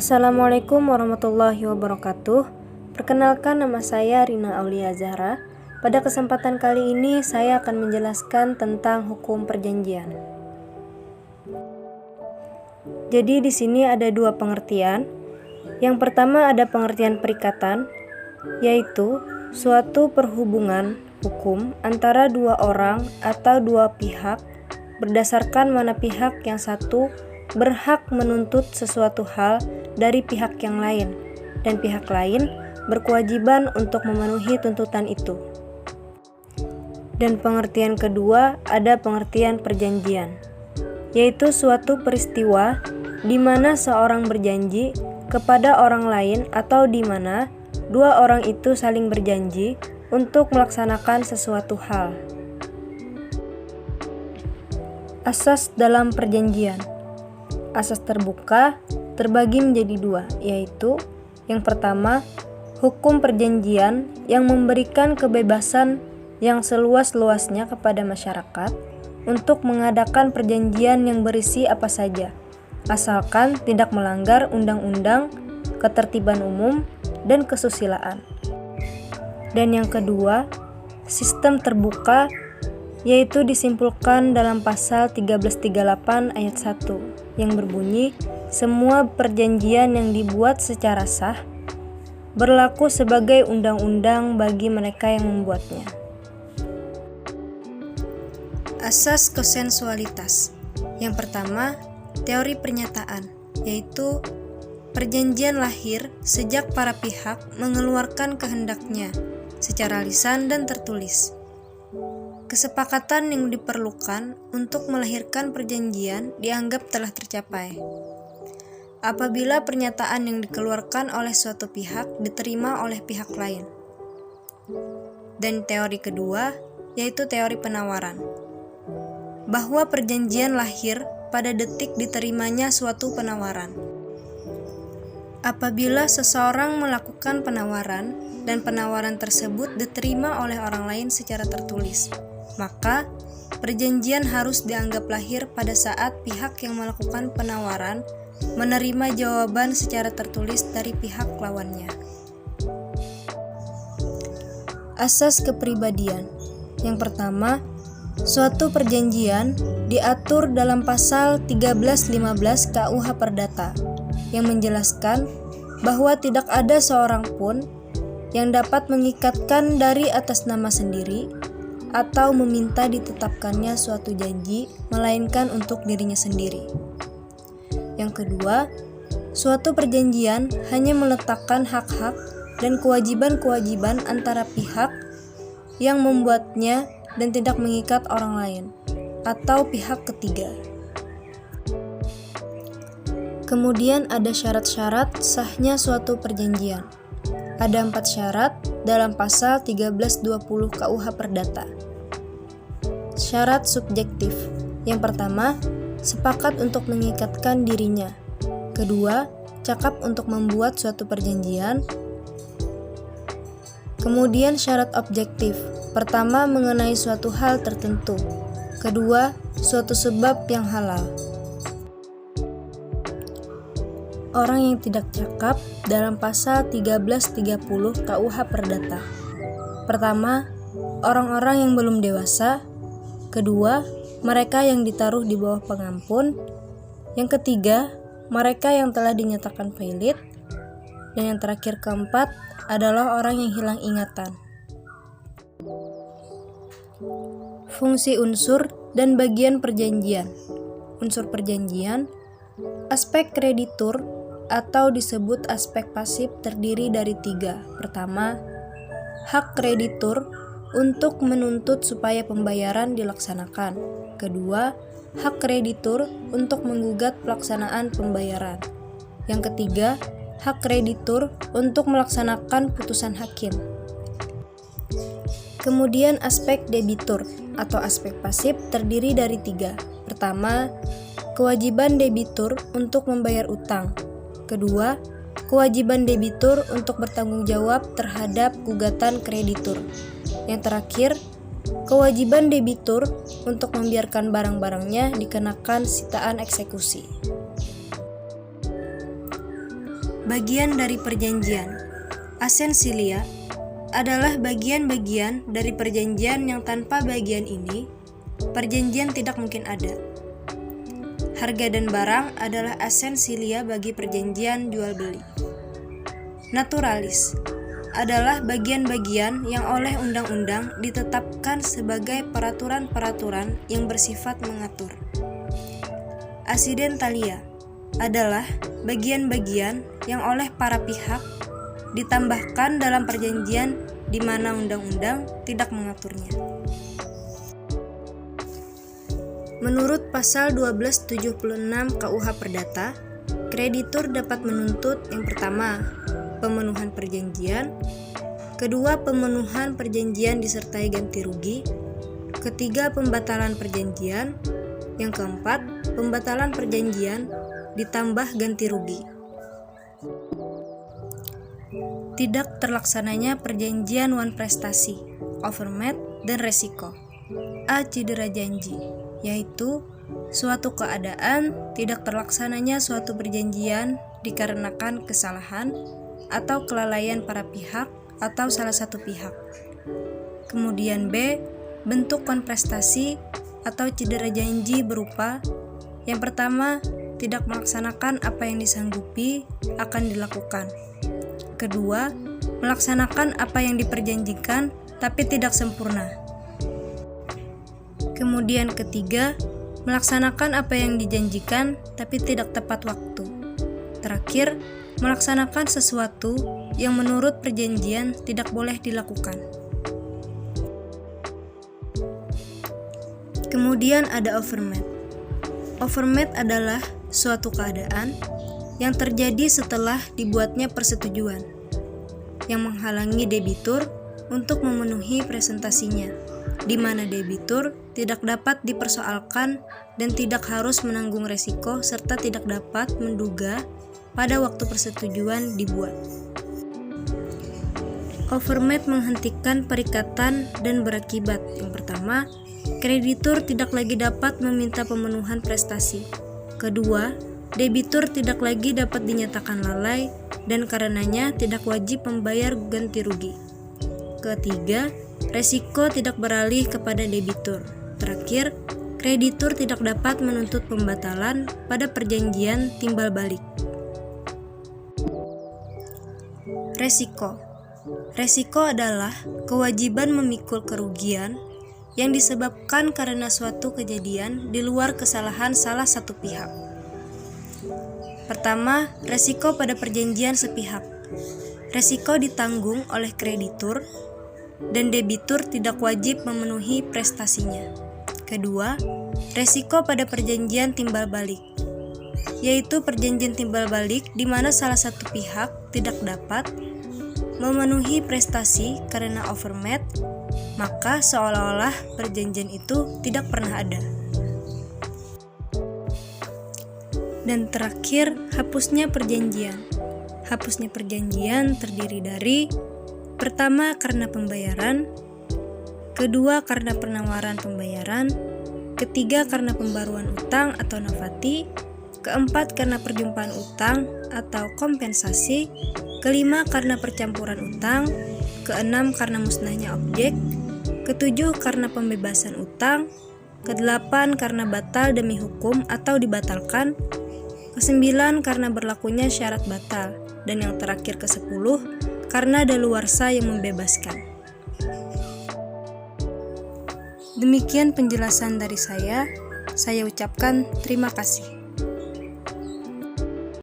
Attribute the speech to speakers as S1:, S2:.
S1: Assalamualaikum warahmatullahi wabarakatuh. Perkenalkan, nama saya Rina Aulia Zahra. Pada kesempatan kali ini saya akan menjelaskan tentang hukum perjanjian. Jadi di sini ada dua pengertian. Yang pertama ada pengertian perikatan, yaitu suatu perhubungan hukum antara dua orang atau dua pihak berdasarkan mana pihak yang satu berhak menuntut sesuatu hal dari pihak yang lain, dan pihak lain berkewajiban untuk memenuhi tuntutan itu. Dan pengertian kedua ada pengertian perjanjian, yaitu suatu peristiwa di mana seorang berjanji kepada orang lain atau di mana dua orang itu saling berjanji untuk melaksanakan sesuatu hal. Asas dalam perjanjian. Asas terbuka terbagi menjadi dua, yaitu yang pertama, hukum perjanjian yang memberikan kebebasan yang seluas-luasnya kepada masyarakat untuk mengadakan perjanjian yang berisi apa saja, asalkan tidak melanggar undang-undang, ketertiban umum, dan kesusilaan. Dan yang kedua, sistem terbuka, yaitu disimpulkan dalam pasal 1338 ayat 1 yang berbunyi, semua perjanjian yang dibuat secara sah berlaku sebagai undang-undang bagi mereka yang membuatnya. Asas konsensualitas. Yang pertama, teori pernyataan, yaitu perjanjian lahir sejak para pihak mengeluarkan kehendaknya secara lisan dan tertulis. Kesepakatan yang diperlukan untuk melahirkan perjanjian dianggap telah tercapai apabila pernyataan yang dikeluarkan oleh suatu pihak diterima oleh pihak lain. Dan teori kedua, yaitu teori penawaran, bahwa perjanjian lahir pada detik diterimanya suatu penawaran. Apabila seseorang melakukan penawaran dan penawaran tersebut diterima oleh orang lain secara tertulis, maka perjanjian harus dianggap lahir pada saat pihak yang melakukan penawaran menerima jawaban secara tertulis dari pihak lawannya. Asas kepribadian. Yang pertama, suatu perjanjian diatur dalam pasal 1315 KUH Perdata yang menjelaskan bahwa tidak ada seorang pun yang dapat mengikatkan dari atas nama sendiri atau meminta ditetapkannya suatu janji, melainkan untuk dirinya sendiri. Yang kedua, suatu perjanjian hanya meletakkan hak-hak dan kewajiban-kewajiban antara pihak yang membuatnya dan tidak mengikat orang lain atau pihak ketiga. Kemudian ada syarat-syarat sahnya suatu perjanjian. Ada 4 syarat dalam pasal 1320 KUH Perdata. Syarat subjektif. Yang pertama, sepakat untuk mengikatkan dirinya. Kedua, cakap untuk membuat suatu perjanjian. Kemudian syarat objektif. Pertama, mengenai suatu hal tertentu. Kedua, suatu sebab yang halal. Orang yang tidak cakap dalam pasal 1330 KUH Perdata. Pertama, orang-orang yang belum dewasa. Kedua, mereka yang ditaruh di bawah pengampun. Yang ketiga, mereka yang telah dinyatakan valid. Dan yang terakhir keempat adalah orang yang hilang ingatan. Fungsi unsur dan bagian perjanjian. Unsur perjanjian, aspek kreditur atau disebut aspek pasif terdiri dari 3. Pertama, hak kreditur untuk menuntut supaya pembayaran dilaksanakan. Kedua, hak kreditur untuk menggugat pelaksanaan pembayaran. Yang ketiga, hak kreditur untuk melaksanakan putusan hakim. Kemudian aspek debitur atau aspek pasif terdiri dari 3. Pertama, kewajiban debitur untuk membayar utang. Kedua, kewajiban debitur untuk bertanggung jawab terhadap gugatan kreditur. Yang terakhir, kewajiban debitur untuk membiarkan barang-barangnya dikenakan sitaan eksekusi. Bagian dari perjanjian. Asensilia adalah bagian-bagian dari perjanjian yang tanpa bagian ini, perjanjian tidak mungkin ada. Harga dan barang adalah asensilia bagi perjanjian jual-beli. Naturalis adalah bagian-bagian yang oleh undang-undang ditetapkan sebagai peraturan-peraturan yang bersifat mengatur. Accidentalia adalah bagian-bagian yang oleh para pihak ditambahkan dalam perjanjian di mana undang-undang tidak mengaturnya. Menurut pasal 1276 KUH Perdata, kreditur dapat menuntut yang pertama, pemenuhan perjanjian, kedua, pemenuhan perjanjian disertai ganti rugi, ketiga, pembatalan perjanjian, yang keempat, pembatalan perjanjian ditambah ganti rugi. Tidak terlaksananya perjanjian wan prestasi, overmat, dan resiko. A. Cedera janji, yaitu suatu keadaan tidak terlaksananya suatu perjanjian dikarenakan kesalahan atau kelalaian para pihak atau salah satu pihak. Kemudian B. Bentuk konprestasi atau cedera janji berupa yang pertama, tidak melaksanakan apa yang disanggupi akan dilakukan. Kedua, melaksanakan apa yang diperjanjikan tapi tidak sempurna. Kemudian ketiga, melaksanakan apa yang dijanjikan tapi tidak tepat waktu. Terakhir, melaksanakan sesuatu yang menurut perjanjian tidak boleh dilakukan. Kemudian ada overmat. Overmat adalah suatu keadaan yang terjadi setelah dibuatnya persetujuan yang menghalangi debitur untuk memenuhi presentasinya, di mana debitur tidak dapat dipersoalkan dan tidak harus menanggung resiko serta tidak dapat menduga pada waktu persetujuan dibuat. Overmat menghentikan perikatan dan berakibat yang pertama, kreditur tidak lagi dapat meminta pemenuhan prestasi. Kedua, debitur tidak lagi dapat dinyatakan lalai dan karenanya tidak wajib membayar ganti rugi. Ketiga, resiko tidak beralih kepada debitur. Terakhir, kreditur tidak dapat menuntut pembatalan pada perjanjian timbal balik. Resiko. Resiko adalah kewajiban memikul kerugian yang disebabkan karena suatu kejadian di luar kesalahan salah satu pihak. Pertama, resiko pada perjanjian sepihak. Resiko ditanggung oleh kreditur dan debitur tidak wajib memenuhi prestasinya. Kedua, resiko pada perjanjian timbal balik, yaitu perjanjian timbal balik di mana salah satu pihak tidak dapat memenuhi prestasi karena overmat, maka seolah-olah perjanjian itu tidak pernah ada. Dan terakhir, hapusnya perjanjian. Hapusnya perjanjian terdiri dari pertama, karena pembayaran, kedua, karena penawaran pembayaran, ketiga, karena pembaruan utang atau nafati, keempat, karena perjumpaan utang atau kompensasi, kelima, karena percampuran utang, keenam, karena musnahnya objek, ketujuh, karena pembebasan utang, kedelapan, karena batal demi hukum atau dibatalkan, kesembilan, karena berlakunya syarat batal, dan yang terakhir ke-10, karena daluarsa yang membebaskan. Demikian penjelasan dari saya ucapkan terima kasih.